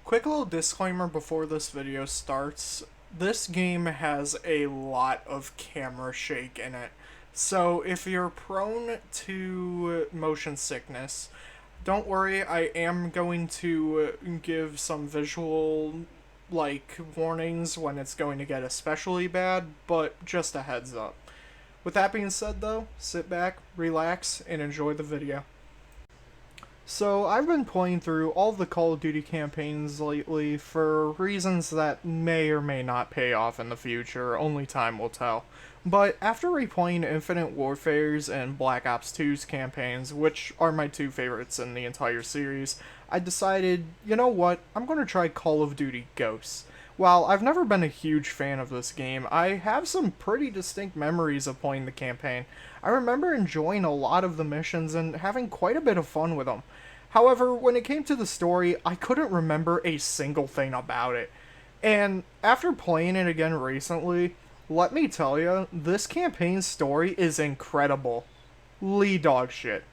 Quick little disclaimer before this video starts. This game has a lot of camera shake in it. So if you're prone to motion sickness, don't worry, I am going to give some visual warnings when it's going to get especially bad, but just a heads up. With that being said though, sit back, relax, and enjoy the video. So, I've been playing through all the Call of Duty campaigns lately for reasons that may or may not pay off in the future, only time will tell. But after replaying Infinite Warfare's and Black Ops 2's campaigns, which are my two favorites in the entire series, I decided, you know what, I'm going to try Call of Duty Ghosts. While I've never been a huge fan of this game, I have some pretty distinct memories of playing the campaign. I remember enjoying a lot of the missions and having quite a bit of fun with them. However, when it came to the story, I couldn't remember a single thing about it. And after playing it again recently, let me tell you, this campaign's story is incredible. Lee dog shit.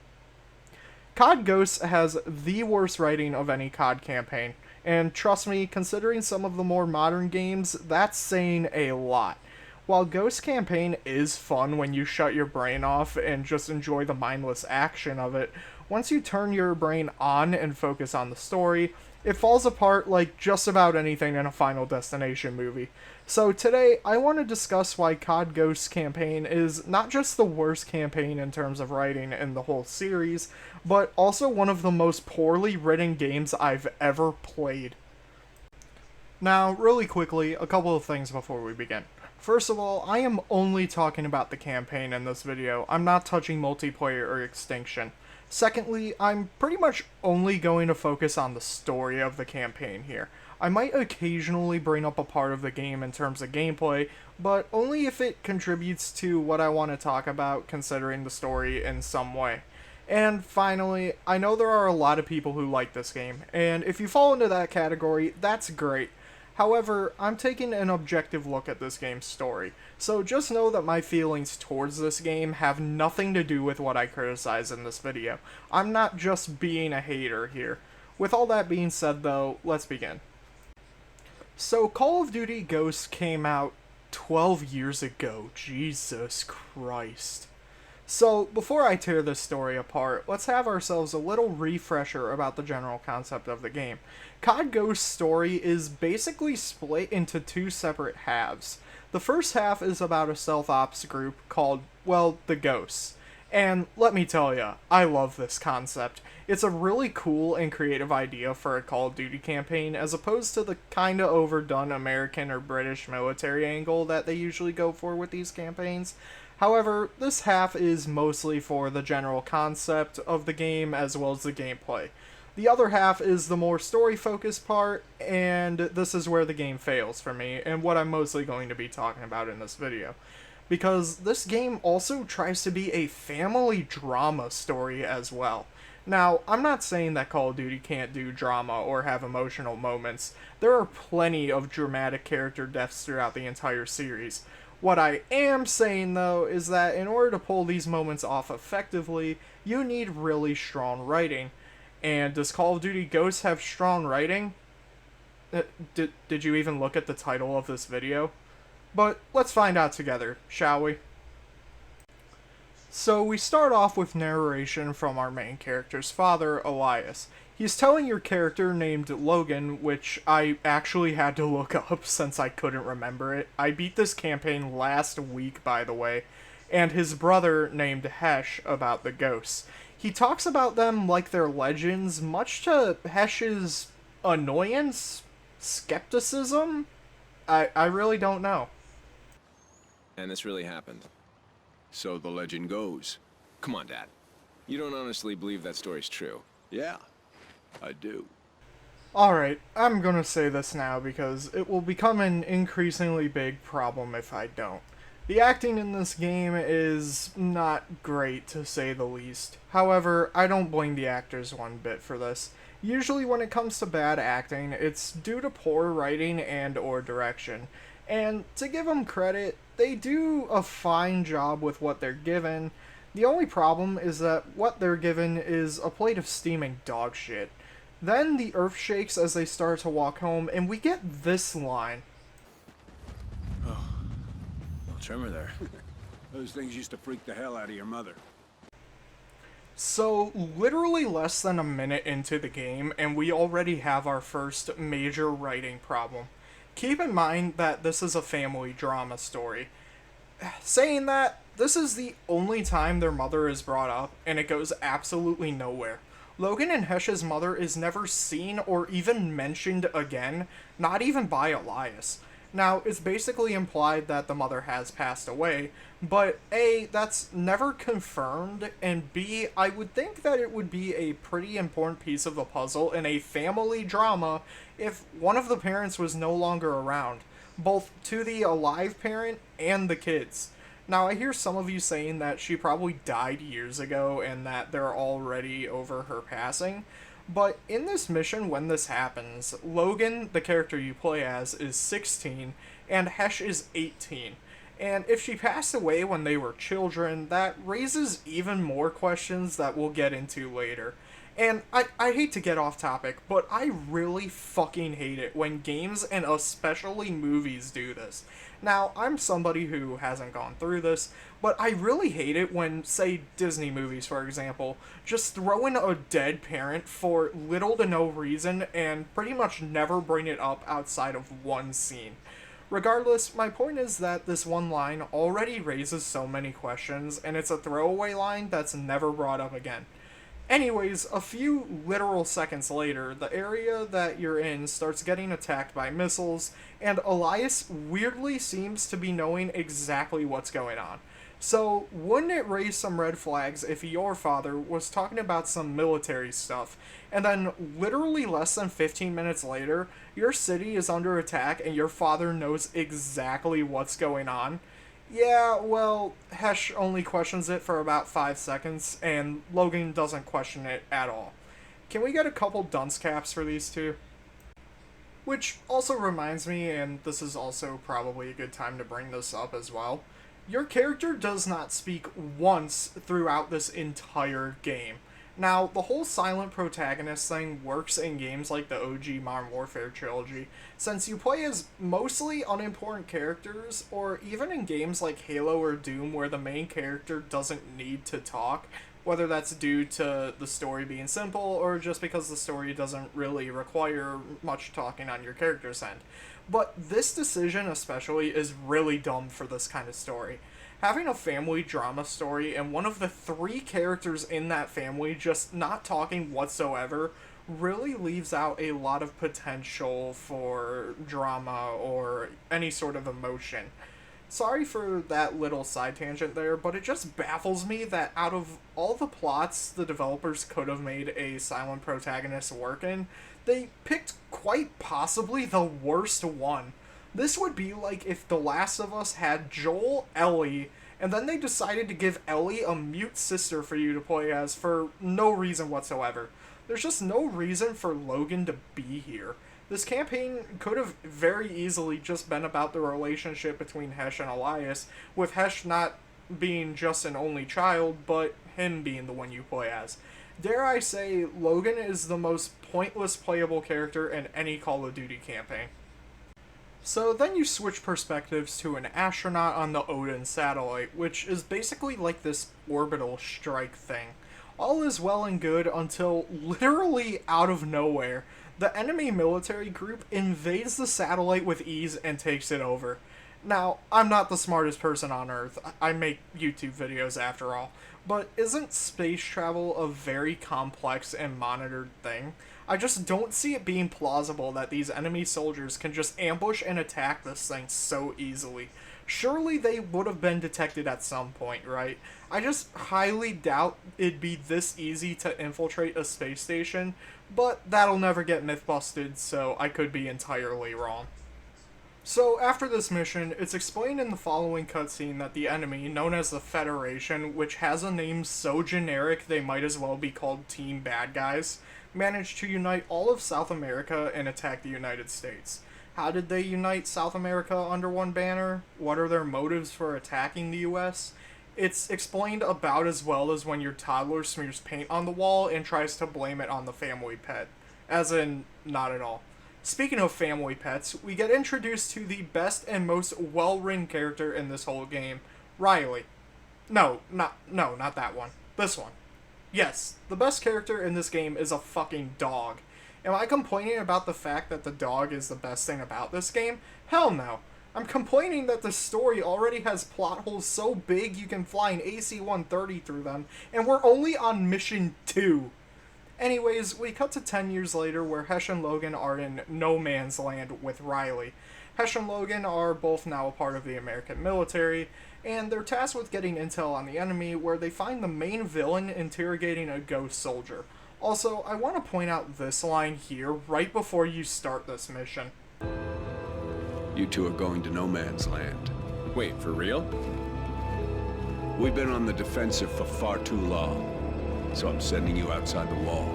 CoD Ghosts has the worst writing of any CoD campaign. And trust me, considering some of the more modern games, that's saying a lot. While Ghost Campaign is fun when you shut your brain off and just enjoy the mindless action of it, once you turn your brain on and focus on the story, it falls apart like just about anything in a Final Destination movie. So today, I want to discuss why CoD Ghosts Campaign is not just the worst campaign in terms of writing in the whole series, but also one of the most poorly written games I've ever played. Now, really quickly, a couple of things before we begin. First of all, I am only talking about the campaign in this video. I'm not touching multiplayer or Extinction. Secondly, I'm pretty much only going to focus on the story of the campaign here. I might occasionally bring up a part of the game in terms of gameplay, but only if it contributes to what I want to talk about considering the story in some way. And finally, I know there are a lot of people who like this game, and if you fall into that category, that's great. However, I'm taking an objective look at this game's story, so just know that my feelings towards this game have nothing to do with what I criticize in this video. I'm not just being a hater here. With all that being said though, let's begin. So Call of Duty Ghosts came out 12 years ago, Jesus Christ. So, before I tear this story apart, let's have ourselves a little refresher about the general concept of the game. CoD Ghost's story is basically split into two separate halves. The first half is about a stealth ops group called, well, the Ghosts. And let me tell ya, I love this concept. It's a really cool and creative idea for a Call of Duty campaign as opposed to the kinda overdone American or British military angle that they usually go for with these campaigns. However, this half is mostly for the general concept of the game as well as the gameplay. The other half is the more story-focused part, and this is where the game fails for me, and what I'm mostly going to be talking about in this video. Because this game also tries to be a family drama story as well. Now, I'm not saying that Call of Duty can't do drama or have emotional moments. There are plenty of dramatic character deaths throughout the entire series. What I am saying, though, is that in order to pull these moments off effectively, you need really strong writing. And does Call of Duty Ghosts have strong writing? Did you even look at the title of this video? But let's find out together, shall we? So we start off with narration from our main character's father, Elias. He's telling your character named Logan, which I actually had to look up since I couldn't remember it. I beat this campaign last week, by the way, and his brother named Hesh about the ghosts. He talks about them like they're legends, much to Hesh's annoyance? Skepticism? I really don't know. And this really happened. So the legend goes. Come on, Dad. You don't honestly believe that story's true? Yeah, I do. Alright, I'm gonna say this now because it will become an increasingly big problem if I don't. The acting in this game is not great, to say the least. However, I don't blame the actors one bit for this. Usually when it comes to bad acting, it's due to poor writing and or direction. And to give them credit, they do a fine job with what they're given. The only problem is that what they're given is a plate of steaming dog shit. Then the earth shakes as they start to walk home, and we get this line. No trimmer there. Those things used to freak the hell out of your mother. So, literally less than a minute into the game, and we already have our first major writing problem. Keep in mind that this is a family drama story. Saying that, this is the only time their mother is brought up, and it goes absolutely nowhere. Logan and Hesh's mother is never seen or even mentioned again, not even by Elias. Now, it's basically implied that the mother has passed away, but A, that's never confirmed, and B, I would think that it would be a pretty important piece of the puzzle in a family drama if one of the parents was no longer around, both to the alive parent and the kids. Now, I hear some of you saying that she probably died years ago and that they're already over her passing, but in this mission, when this happens, Logan, the character you play as, is 16, and Hesh is 18. And if she passed away when they were children, that raises even more questions that we'll get into later. And I hate to get off topic, but I really fucking hate it when games and especially movies do this. Now, I'm somebody who hasn't gone through this, but I really hate it when, say, Disney movies, for example, just throw in a dead parent for little to no reason and pretty much never bring it up outside of one scene. Regardless, my point is that this one line already raises so many questions, and it's a throwaway line that's never brought up again. Anyways, a few literal seconds later, the area that you're in starts getting attacked by missiles, and Elias weirdly seems to be knowing exactly what's going on. So, wouldn't it raise some red flags if your father was talking about some military stuff, and then literally less than 15 minutes later, your city is under attack and your father knows exactly what's going on? Yeah, well, Hesh only questions it for about 5 seconds, and Logan doesn't question it at all. Can we get a couple dunce caps for these two? Which also reminds me, and this is also probably a good time to bring this up as well, your character does not speak once throughout this entire game. Now, the whole silent protagonist thing works in games like the OG Modern Warfare trilogy, since you play as mostly unimportant characters, or even in games like Halo or Doom where the main character doesn't need to talk, whether that's due to the story being simple or just because the story doesn't really require much talking on your character's end. But this decision especially is really dumb for this kind of story. Having a family drama story and one of the three characters in that family just not talking whatsoever really leaves out a lot of potential for drama or any sort of emotion. Sorry for that little side tangent there, but it just baffles me that out of all the plots the developers could have made a silent protagonist work in, they picked quite possibly the worst one. This would be like if The Last of Us had Joel, Ellie, and then they decided to give Ellie a mute sister for you to play as for no reason whatsoever. There's just no reason for Logan to be here. This campaign could have very easily just been about the relationship between Hesh and Elias, with Hesh not being just an only child, but him being the one you play as. Dare I say, Logan is the most pointless playable character in any Call of Duty campaign. So then you switch perspectives to an astronaut on the Odin satellite, which is basically like this orbital strike thing. All is well and good until literally out of nowhere, the enemy military group invades the satellite with ease and takes it over. Now, I'm not the smartest person on Earth, I make YouTube videos after all, but isn't space travel a very complex and monitored thing? I just don't see it being plausible that these enemy soldiers can just ambush and attack this thing so easily. Surely they would have been detected at some point, right? I just highly doubt it'd be this easy to infiltrate a space station, but that'll never get myth busted, so I could be entirely wrong. So, after this mission, it's explained in the following cutscene that the enemy, known as the Federation, which has a name so generic they might as well be called Team Bad Guys, managed to unite all of South America and attack the United States. How did they unite South America under one banner? What are their motives for attacking the US? It's explained about as well as when your toddler smears paint on the wall and tries to blame it on the family pet. As in, not at all. Speaking of family pets, we get introduced to the best and most well-written character in this whole game, Riley. Not that one. This one. Yes, the best character in this game is a fucking dog. Am I complaining about the fact that the dog is the best thing about this game? Hell no. I'm complaining that the story already has plot holes so big you can fly an AC-130 through them, and we're only on mission 2. Anyways, we cut to 10 years later where Hesh and Logan are in no man's land with Riley. Hesh and Logan are both now a part of the American military, and they're tasked with getting intel on the enemy where they find the main villain interrogating a ghost soldier. Also, I want to point out this line here right before you start this mission. You two are going to no man's land. Wait, for real? We've been on the defensive for far too long, so I'm sending you outside the wall.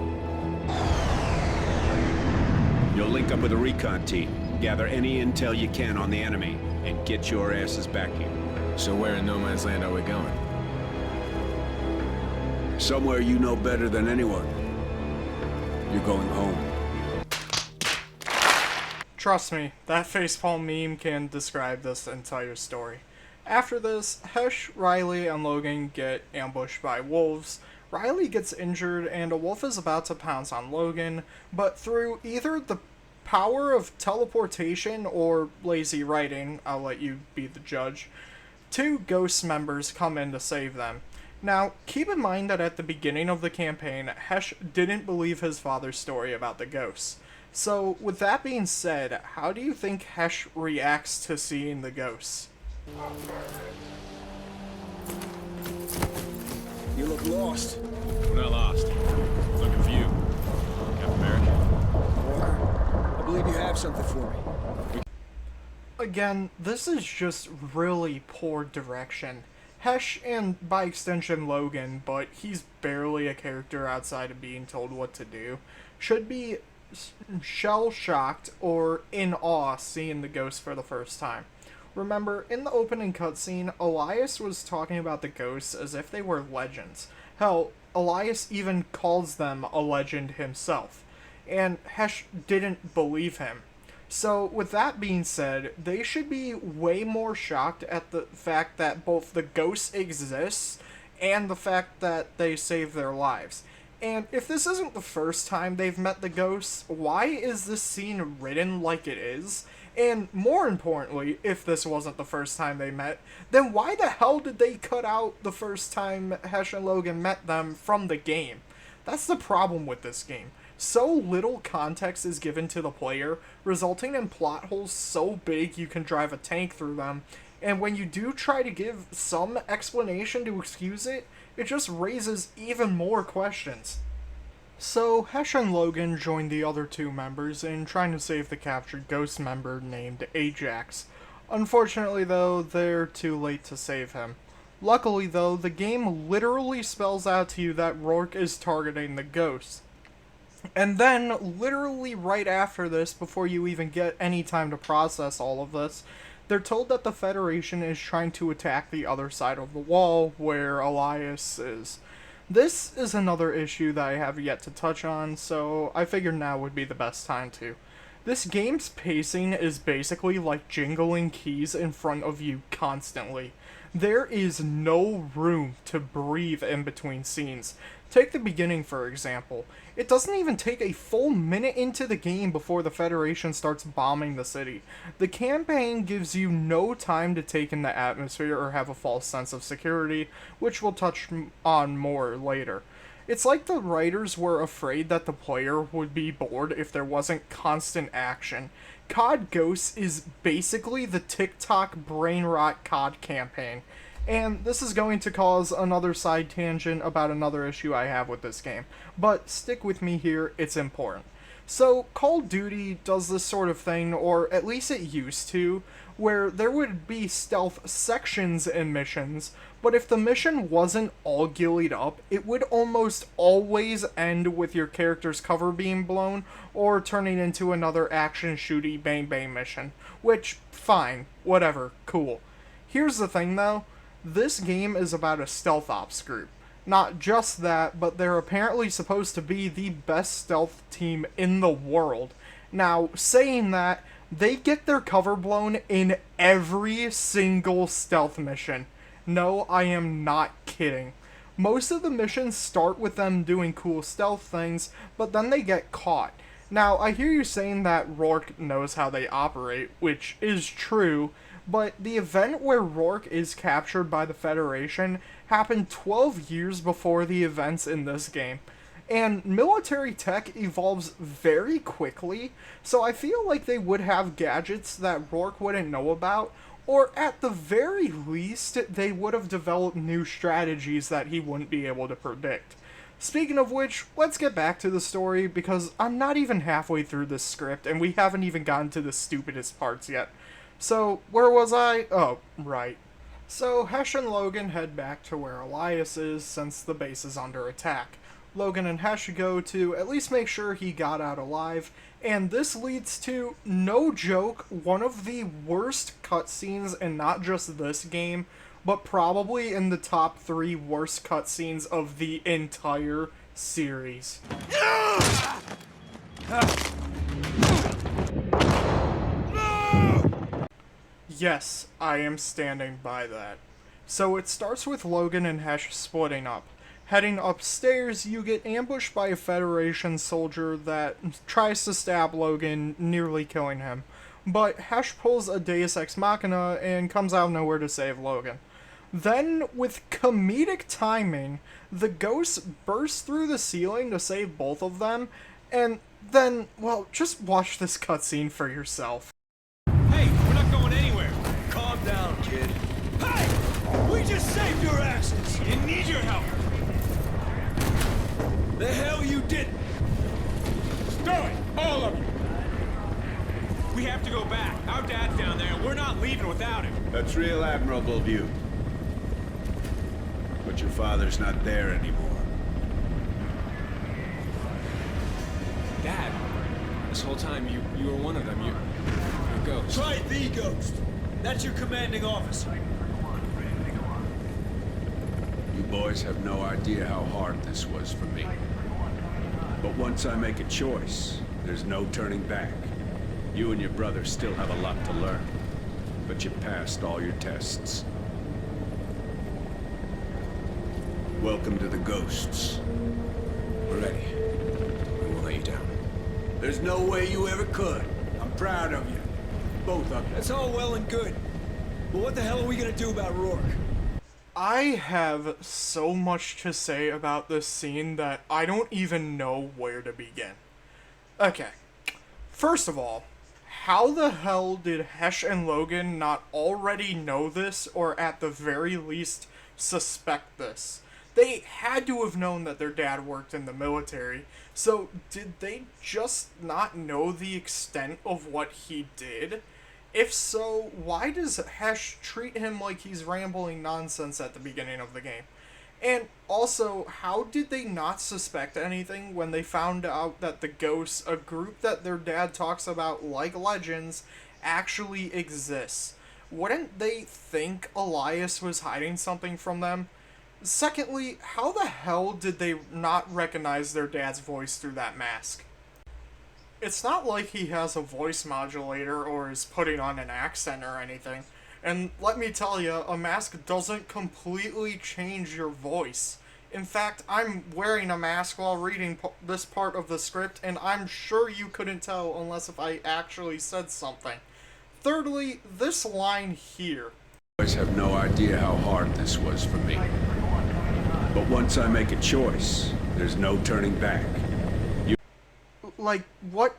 You'll link up with a recon team, gather any intel you can on the enemy, and get your asses back here. So where in no man's land are we going? Somewhere you know better than anyone. You're going home. Trust me, that facepalm meme can describe this entire story. After this, Hesh, Riley, and Logan get ambushed by wolves. Riley gets injured and a wolf is about to pounce on Logan, but through either the power of teleportation or lazy writing, I'll let you be the judge, 2 Ghost members come in to save them. Now, keep in mind that at the beginning of the campaign, Hesh didn't believe his father's story about the ghosts. So, with that being said, how do you think Hesh reacts to seeing the ghosts? You look lost. We're not lost. Looking for you, Captain America. Walker, I believe you have something for me. Again, this is just really poor direction. Hesh, and by extension Logan, but he's barely a character outside of being told what to do, should be shell-shocked or in awe seeing the ghosts for the first time. Remember, in the opening cutscene, Elias was talking about the ghosts as if they were legends. Hell, Elias even calls them a legend himself, and Hesh didn't believe him. So, with that being said, they should be way more shocked at the fact that both the ghosts exist and the fact that they save their lives. And if this isn't the first time they've met the ghosts, why is this scene written like it is? And more importantly, if this wasn't the first time they met, then why the hell did they cut out the first time Hesh and Logan met them from the game? That's the problem with this game. So little context is given to the player, resulting in plot holes so big you can drive a tank through them, and when you do try to give some explanation to excuse it, it just raises even more questions. So, Hesh and Logan joined the other 2 members in trying to save the captured ghost member named Ajax. Unfortunately though, they're too late to save him. Luckily though, the game literally spells out to you that Rourke is targeting the ghosts. And then, literally right after this, before you even get any time to process all of this, they're told that the Federation is trying to attack the other side of the wall, where Elias is. This is another issue that I have yet to touch on, so I figured now would be the best time to. This game's pacing is basically like jingling keys in front of you constantly. There is no room to breathe in between scenes. Take the beginning, for example. It doesn't even take a full minute into the game before the Federation starts bombing the city. The campaign gives you no time to take in the atmosphere or have a false sense of security, which we'll touch on more later. It's like the writers were afraid that the player would be bored if there wasn't constant action. CoD Ghosts is basically the TikTok brain rot CoD campaign. And this is going to cause another side tangent about another issue I have with this game. But stick with me here, it's important. So, Call of Duty does this sort of thing, or at least it used to, where there would be stealth sections in missions, but if the mission wasn't all gillied up, it would almost always end with your character's cover being blown, or turning into another action-shooty bang-bang mission. Which, fine, whatever, cool. Here's the thing though. This game is about a stealth ops group. Not just that, but they're apparently supposed to be the best stealth team in the world. Now, saying that, they get their cover blown in every single stealth mission. No, I am not kidding. Most of the missions start with them doing cool stealth things, but then they get caught. Now, I hear you saying that Rourke knows how they operate, which is true, but the event where Rourke is captured by the Federation happened 12 years before the events in this game. And military tech evolves very quickly, so I feel like they would have gadgets that Rourke wouldn't know about, or at the very least, they would have developed new strategies that he wouldn't be able to predict. Speaking of which, let's get back to the story, because I'm not even halfway through this script, and we haven't even gotten to the stupidest parts yet. So, where was I? Oh, right. So, Hesh and Logan head back to where Elias is, since the base is under attack. Logan and Hesh go to at least make sure he got out alive, and this leads to, no joke, one of the worst cutscenes in not just this game, but probably in the top 3 worst cutscenes of the entire series. Yes, I am standing by that. So it starts with Logan and Hesh splitting up. Heading upstairs, you get ambushed by a Federation soldier that tries to stab Logan, nearly killing him. But Hesh pulls a Deus Ex Machina and comes out of nowhere to save Logan. Then, with comedic timing, the ghosts burst through the ceiling to save both of them, and then, well, just watch this cutscene for yourself. Hey, we're not going anywhere. Calm down, kid. Hey! We just saved your asses! Didn't need your help! The hell you didn't! Stow it! All of you! We have to go back. Our dad's down there, and we're not leaving without him. That's real admirable of you. But your father's not there anymore. Dad, this whole time you were one of them. You're a ghost. Try the Ghost. That's your commanding officer. You boys have no idea how hard this was for me. But once I make a choice, there's no turning back. You and your brother still have a lot to learn. But you passed all your tests. Welcome to the Ghosts. We're ready. We won't let you down. There's no way you ever could. I'm proud of you. Both of you. That's all well and good. But what the hell are we gonna do about Rourke? I have so much to say about this scene that I don't even know where to begin. Okay, first of all, how the hell did Hesh and Logan not already know this, or at the very least suspect this? They had to have known that their dad worked in the military, so did they just not know the extent of what he did? If so, why does Hesh treat him like he's rambling nonsense at the beginning of the game? And also, how did they not suspect anything when they found out that the Ghosts, a group that their dad talks about like legends, actually exists? Wouldn't they think Elias was hiding something from them? Secondly, how the hell did they not recognize their dad's voice through that mask? It's not like he has a voice modulator or is putting on an accent or anything. And let me tell you, a mask doesn't completely change your voice. In fact, I'm wearing a mask while reading this part of the script, and I'm sure you couldn't tell unless if I actually said something. Thirdly, this line here. You guys have no idea how hard this was for me. But once I make a choice, there's no turning back. Like, what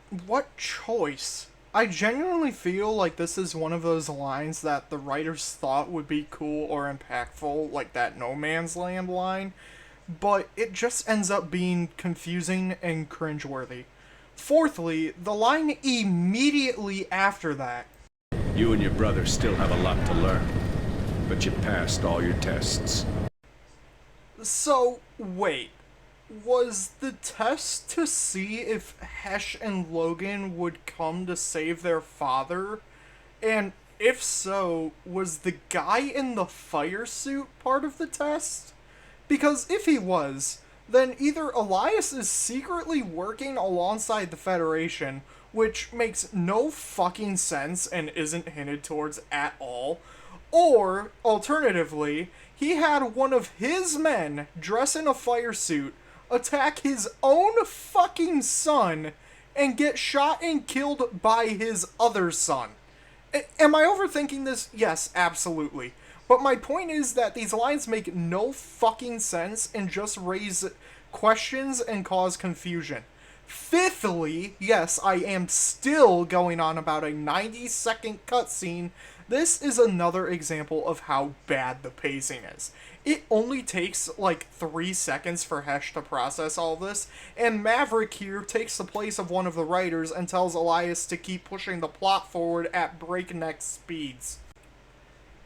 choice? I genuinely feel like this is one of those lines that the writers thought would be cool or impactful, like that No Man's Land line, but it just ends up being confusing and cringeworthy. Fourthly, the line immediately after that. You and your brother still have a lot to learn, but you passed all your tests. So, wait. Was the test to see if Hesh and Logan would come to save their father? And if so, was the guy in the fire suit part of the test? Because if he was, then either Elias is secretly working alongside the Federation, which makes no fucking sense and isn't hinted towards at all, or, alternatively, he had one of his men dress in a fire suit, attack his own fucking son, and get shot and killed by his other son. Am I overthinking this? Yes, absolutely. But my point is that these lines make no fucking sense and just raise questions and cause confusion. Fifthly, yes, I am still going on about a 90-second cutscene. This is another example of how bad the pacing is. It only takes like 3 seconds for Hesh to process all this, and Maverick here takes the place of one of the writers and tells Elias to keep pushing the plot forward at breakneck speeds.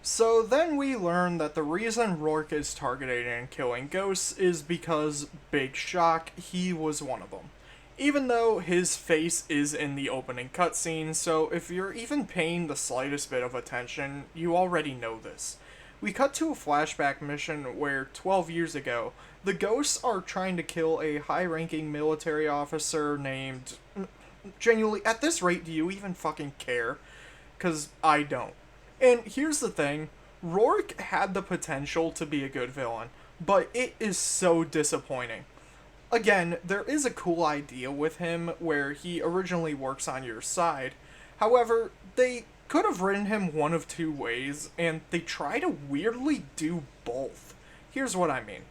So then we learn that the reason Rourke is targeting and killing ghosts is because, big shock, he was one of them. Even though his face is in the opening cutscene, so if you're even paying the slightest bit of attention, you already know this. We cut to a flashback mission where, 12 years ago, the ghosts are trying to kill a high-ranking military officer named... Genuinely, at this rate, do you even fucking care? 'Cause I don't. And here's the thing, Rourke had the potential to be a good villain, but it is so disappointing. Again, there is a cool idea with him where he originally works on your side. However, they could have written him one of two ways, and they try to weirdly do both. Here's what I mean.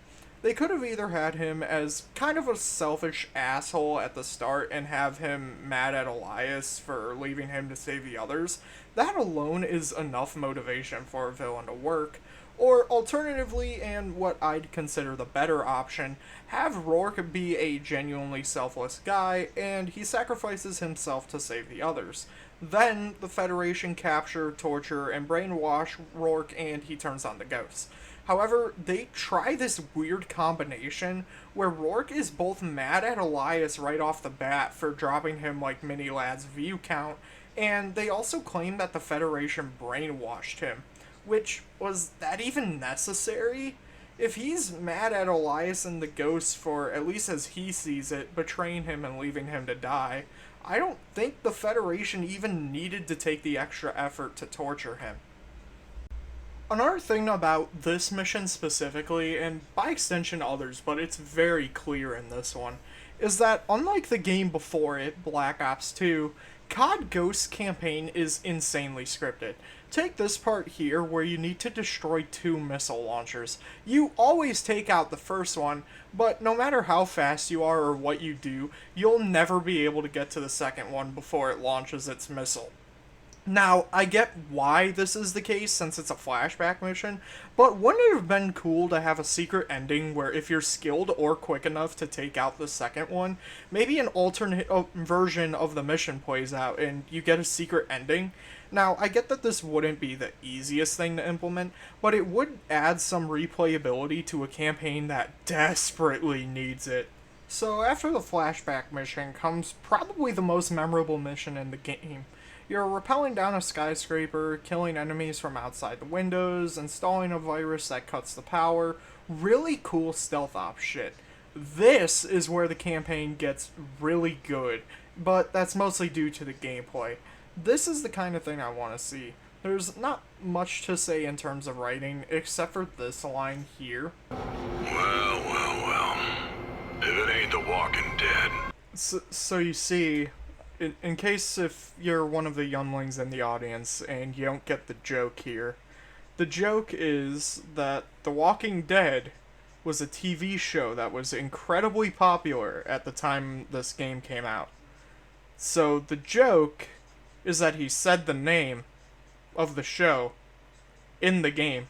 They could have either had him as kind of a selfish asshole at the start and have him mad at Elias for leaving him to save the others. That alone is enough motivation for a villain to work. Or alternatively, and what I'd consider the better option, have Rourke be a genuinely selfless guy, and he sacrifices himself to save the others. Then, the Federation capture, torture, and brainwash Rourke, and he turns on the ghosts. However, they try this weird combination where Rourke is both mad at Elias right off the bat for dropping him like Mini-Lad's view count, and they also claim that the Federation brainwashed him. Which, was that even necessary? If he's mad at Elias and the ghosts for, at least as he sees it, betraying him and leaving him to die, I don't think the Federation even needed to take the extra effort to torture him. Another thing about this mission specifically, and by extension others, but it's very clear in this one, is that unlike the game before it, Black Ops 2, CoD Ghosts campaign is insanely scripted. Take this part here where you need to destroy 2 missile launchers. You always take out the first one, but no matter how fast you are or what you do, you'll never be able to get to the second one before it launches its missile. Now, I get why this is the case since it's a flashback mission, but wouldn't it have been cool to have a secret ending where if you're skilled or quick enough to take out the second one, maybe an alternate version of the mission plays out and you get a secret ending? Now, I get that this wouldn't be the easiest thing to implement, but it would add some replayability to a campaign that desperately needs it. So after the flashback mission comes probably the most memorable mission in the game. You're rappelling down a skyscraper, killing enemies from outside the windows, installing a virus that cuts the power. Really cool stealth op shit. This is where the campaign gets really good, but that's mostly due to the gameplay. This is the kind of thing I want to see. There's not much to say in terms of writing, except for this line here. Well. If it ain't The Walking Dead. So you see, in case if you're one of the younglings in the audience and you don't get the joke here, the joke is that The Walking Dead was a TV show that was incredibly popular at the time this game came out. So the joke is that he said the name of the show in the game.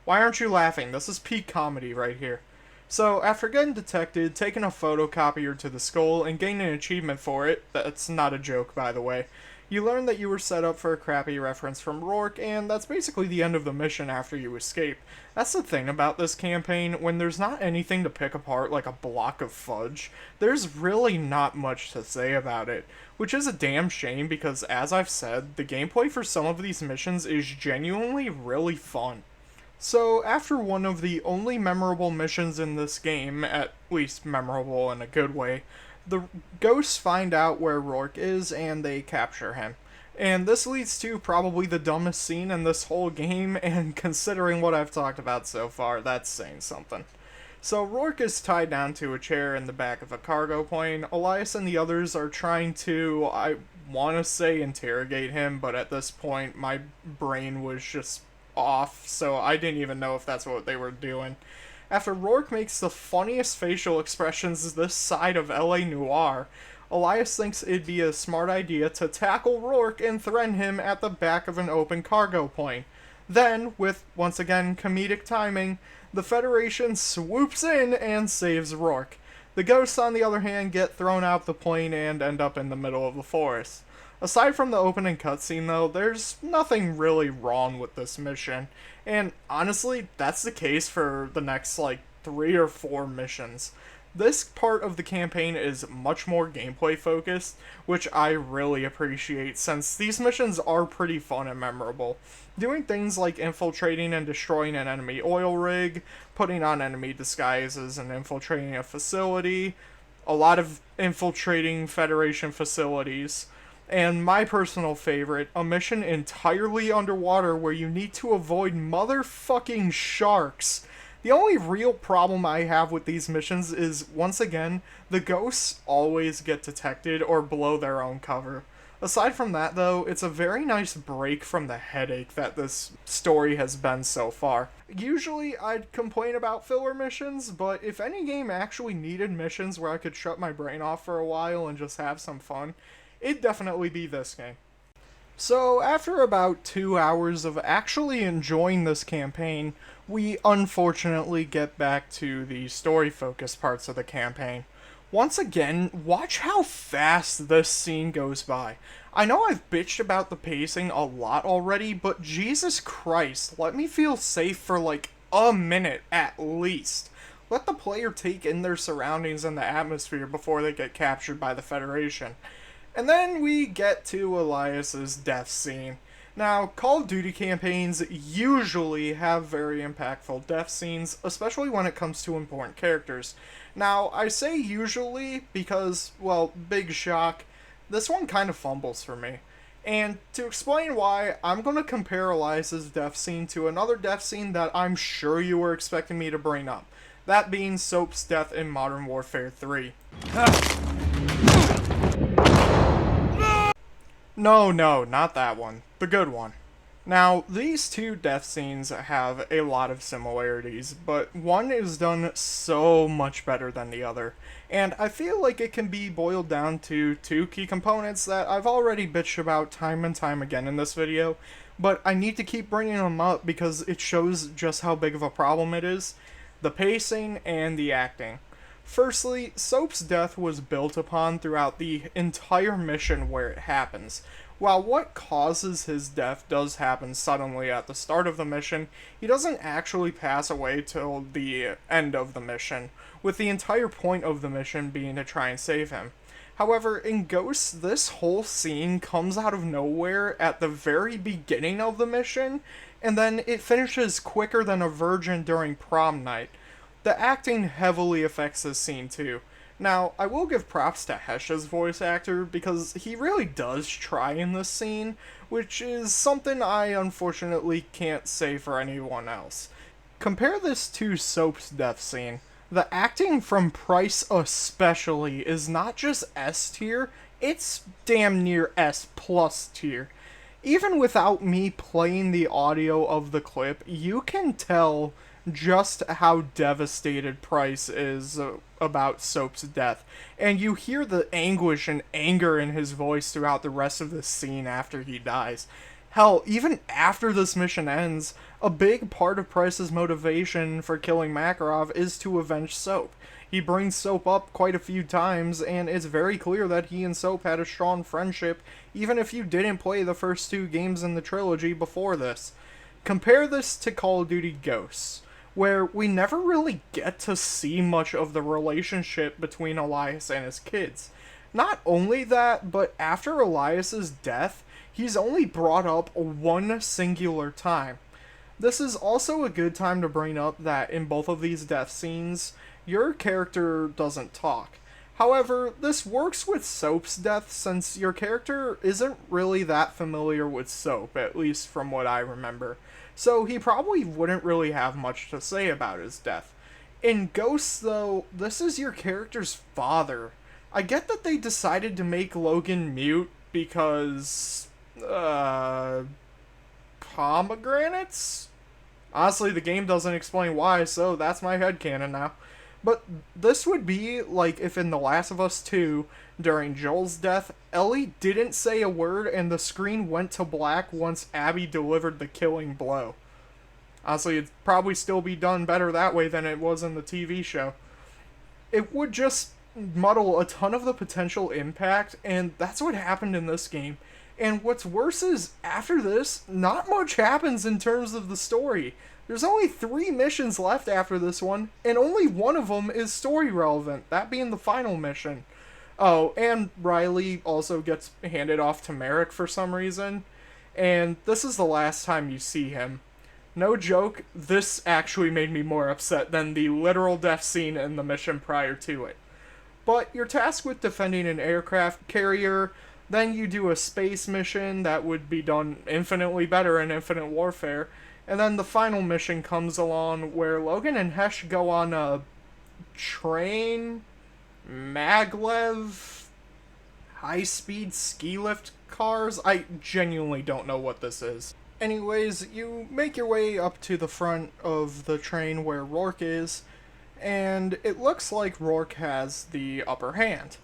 Why aren't you laughing? This is peak comedy right here. So, after getting detected, taking a photocopier to the skull, and gaining an achievement for it, that's not a joke by the way, you learn that you were set up for a crappy reference from Rourke, and that's basically the end of the mission after you escape. That's the thing about this campaign, when there's not anything to pick apart like a block of fudge, there's really not much to say about it. Which is a damn shame because, as I've said, the gameplay for some of these missions is genuinely really fun. So, after one of the only memorable missions in this game, at least memorable in a good way, the ghosts find out where Rourke is and they capture him. And this leads to probably the dumbest scene in this whole game, and considering what I've talked about so far, that's saying something. So Rourke is tied down to a chair in the back of a cargo plane. Elias and the others are trying to, I want to say, interrogate him, but at this point my brain was just off, so I didn't even know if that's what they were doing. After Rourke makes the funniest facial expressions this side of LA Noire, Elias thinks it'd be a smart idea to tackle Rourke and threaten him at the back of an open cargo plane. Then, with once again comedic timing, the Federation swoops in and saves Rourke. The ghosts, on the other hand, get thrown out the plane and end up in the middle of the forest. Aside from the opening cutscene, though, there's nothing really wrong with this mission. And honestly, that's the case for the next, 3 or 4 missions. This part of the campaign is much more gameplay focused, which I really appreciate since these missions are pretty fun and memorable. Doing things like infiltrating and destroying an enemy oil rig, putting on enemy disguises and infiltrating a facility, a lot of infiltrating Federation facilities, and my personal favorite, a mission entirely underwater where you need to avoid motherfucking sharks. The only real problem I have with these missions is, once again, the ghosts always get detected or blow their own cover. Aside from that, though, it's a very nice break from the headache that this story has been so far. Usually, I'd complain about filler missions, but if any game actually needed missions where I could shut my brain off for a while and just have some fun, it'd definitely be this game. So, after about 2 hours of actually enjoying this campaign, we unfortunately get back to the story-focused parts of the campaign. Once again, watch how fast this scene goes by. I know I've bitched about the pacing a lot already, but Jesus Christ, let me feel safe for a minute at least. Let the player take in their surroundings and the atmosphere before they get captured by the Federation. And then we get to Elias's death scene. Now, Call of Duty campaigns usually have very impactful death scenes, especially when it comes to important characters. Now, I say usually because, well, big shock, this one kind of fumbles for me. And to explain why, I'm going to compare Elias's death scene to another death scene that I'm sure you were expecting me to bring up. That being Soap's death in Modern Warfare 3. No, not that one. The good one. Now, these two death scenes have a lot of similarities, but one is done so much better than the other. And I feel like it can be boiled down to 2 key components that I've already bitched about time and time again in this video, but I need to keep bringing them up because it shows just how big of a problem it is. The pacing and the acting. Firstly, Soap's death was built upon throughout the entire mission where it happens. While what causes his death does happen suddenly at the start of the mission, he doesn't actually pass away till the end of the mission, with the entire point of the mission being to try and save him. However, in Ghosts, this whole scene comes out of nowhere at the very beginning of the mission, and then it finishes quicker than a virgin during prom night. The acting heavily affects this scene too. Now, I will give props to Hesha's voice actor because he really does try in this scene, which is something I unfortunately can't say for anyone else. Compare this to Soap's death scene. The acting from Price especially is not just S tier, it's damn near S plus tier. Even without me playing the audio of the clip, you can tell just how devastated Price is about Soap's death, and you hear the anguish and anger in his voice throughout the rest of the scene after he dies. Hell, even after this mission ends, a big part of Price's motivation for killing Makarov is to avenge Soap. He brings Soap up quite a few times, and it's very clear that he and Soap had a strong friendship, even if you didn't play the first 2 games in the trilogy before this. Compare this to Call of Duty Ghosts, where we never really get to see much of the relationship between Elias and his kids. Not only that, but after Elias's death, he's only brought up one singular time. This is also a good time to bring up that in both of these death scenes, your character doesn't talk. However, this works with Soap's death since your character isn't really that familiar with Soap, at least from what I remember. So he probably wouldn't really have much to say about his death. In Ghosts, though, this is your character's father. I get that they decided to make Logan mute because, pomegranates? Honestly, the game doesn't explain why, so that's my headcanon now. But this would be like if in The Last of Us 2, during Joel's death, Ellie didn't say a word and the screen went to black once Abby delivered the killing blow. Honestly, it'd probably still be done better that way than it was in the TV show. It would just muddle a ton of the potential impact, and that's what happened in this game. And what's worse is, after this, not much happens in terms of the story. There's only 3 missions left after this one, and only one of them is story relevant, that being the final mission. Oh, and Riley also gets handed off to Merrick for some reason, and this is the last time you see him. No joke, this actually made me more upset than the literal death scene in the mission prior to it. But you're tasked with defending an aircraft carrier, then you do a space mission that would be done infinitely better in Infinite Warfare, and then the final mission comes along where Logan and Hesh go on a train, maglev, high-speed ski lift cars. I genuinely don't know what this is. Anyways, you make your way up to the front of the train where Rourke is, and it looks like Rourke has the upper hand.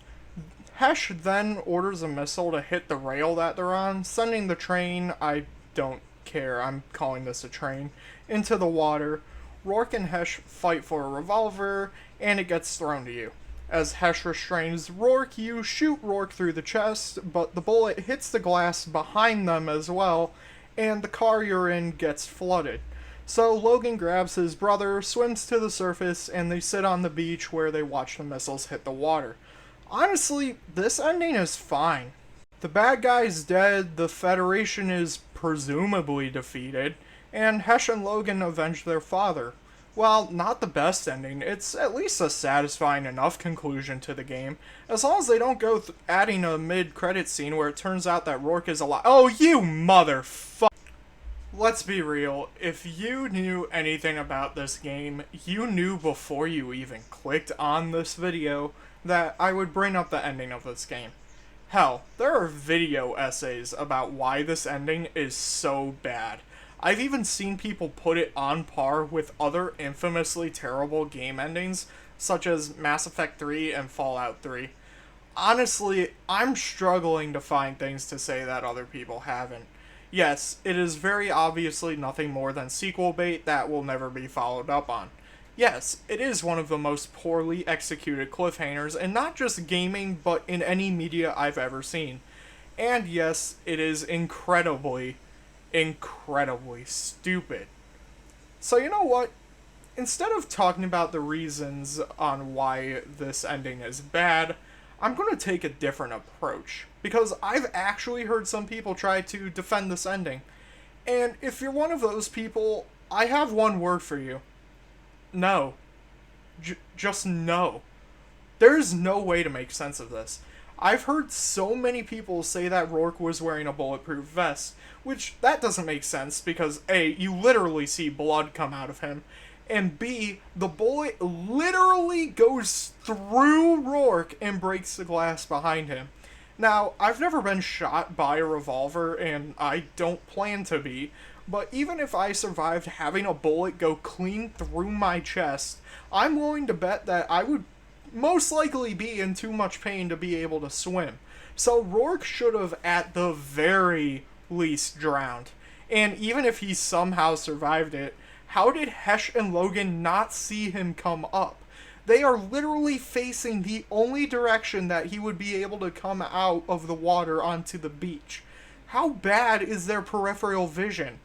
Hesh then orders a missile to hit the rail that they're on, sending the train, I don't care, I'm calling this a train, into the water. Rourke and Hesh fight for a revolver, and it gets thrown to you. As Hesh restrains Rourke, you shoot Rourke through the chest, but the bullet hits the glass behind them as well, and the car you're in gets flooded. So Logan grabs his brother, swims to the surface, and they sit on the beach where they watch the missiles hit the water. Honestly, this ending is fine. The bad guy's dead, the Federation is presumably defeated, and Hesh and Logan avenge their father. While not the best ending, it's at least a satisfying enough conclusion to the game, as long as they don't go adding a mid-credit scene where it turns out that Rourke is alive. Oh, you motherfucker! Let's be real, if you knew anything about this game, you knew before you even clicked on this video that I would bring up the ending of this game. Hell, there are video essays about why this ending is so bad. I've even seen people put it on par with other infamously terrible game endings, such as Mass Effect 3 and Fallout 3. Honestly, I'm struggling to find things to say that other people haven't. Yes, it is very obviously nothing more than sequel bait that will never be followed up on. Yes, it is one of the most poorly executed cliffhangers, and not just gaming, but in any media I've ever seen. And yes, it is incredibly stupid. So you know what? Instead of talking about the reasons on why this ending is bad, I'm going to take a different approach. Because I've actually heard some people try to defend this ending. And if you're one of those people, I have one word for you. No. Just no. There's no way to make sense of this. I've heard so many people say that Rourke was wearing a bulletproof vest, which that doesn't make sense because A, you literally see blood come out of him, and B, the bullet literally goes through Rourke and breaks the glass behind him. Now, I've never been shot by a revolver, and I don't plan to be, but even if I survived having a bullet go clean through my chest, I'm willing to bet that I would most likely be in too much pain to be able to swim. So Rourke should have at the very least drowned. And even if he somehow survived it, how did Hesh and Logan not see him come up? They are literally facing the only direction that he would be able to come out of the water onto the beach. How bad is their peripheral vision?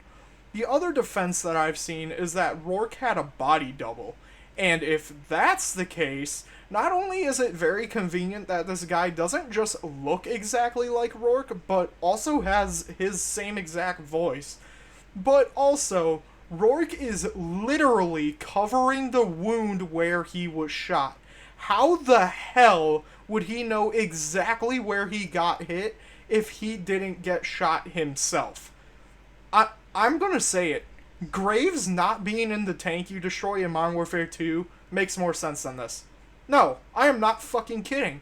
The other defense that I've seen is that Rourke had a body double. And if that's the case, not only is it very convenient that this guy doesn't just look exactly like Rourke, but also has his same exact voice, but also, Rourke is literally covering the wound where he was shot. How the hell would he know exactly where he got hit if he didn't get shot himself? I'm gonna say it. Graves not being in the tank you destroy in Modern Warfare 2 makes more sense than this. No, I am not fucking kidding.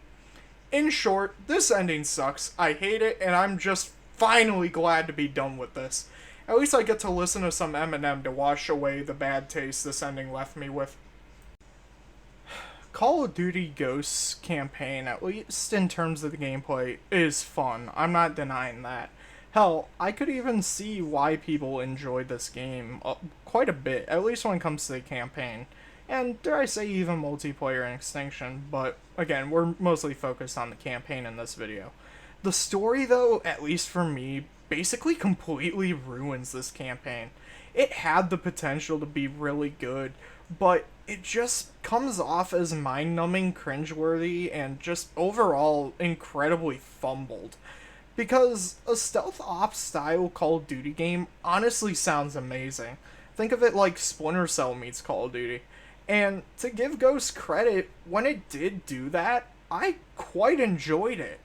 In short, this ending sucks. I hate it, and I'm just finally glad to be done with this. At least I get to listen to some Eminem to wash away the bad taste this ending left me with. Call of Duty Ghosts campaign, at least in terms of the gameplay, is fun. I'm not denying that. Hell, I could even see why people enjoyed this game quite a bit, at least when it comes to the campaign. And dare I say even multiplayer and Extinction, but again, we're mostly focused on the campaign in this video. The story though, at least for me, basically completely ruins this campaign. It had the potential to be really good, but it just comes off as mind-numbing, cringeworthy, and just overall incredibly fumbled. Because a stealth ops style Call of Duty game honestly sounds amazing. Think of it like Splinter Cell meets Call of Duty. And to give Ghost credit, when it did do that, I quite enjoyed it.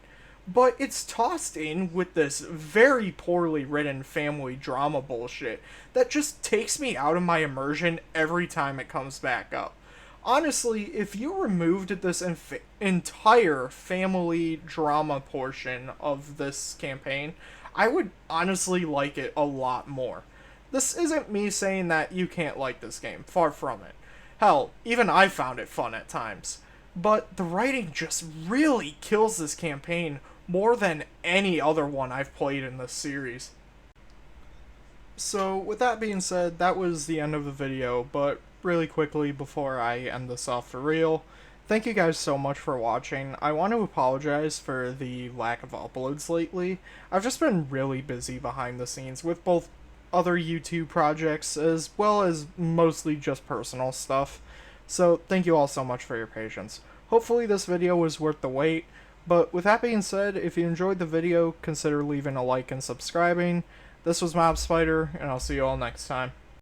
But it's tossed in with this very poorly written family drama bullshit that just takes me out of my immersion every time it comes back up. Honestly, if you removed this entire family drama portion of this campaign, I would honestly like it a lot more. This isn't me saying that you can't like this game, far from it. Hell, even I found it fun at times. But the writing just really kills this campaign more than any other one I've played in this series. So, with that being said, that was the end of the video, but really quickly before I end this off for real, thank you guys so much for watching. I want to apologize for the lack of uploads lately. I've just been really busy behind the scenes with both other YouTube projects as well as mostly just personal stuff. So, thank you all so much for your patience. Hopefully this video was worth the wait. But with that being said, if you enjoyed the video, consider leaving a like and subscribing. This was Mob Spider, and I'll see you all next time.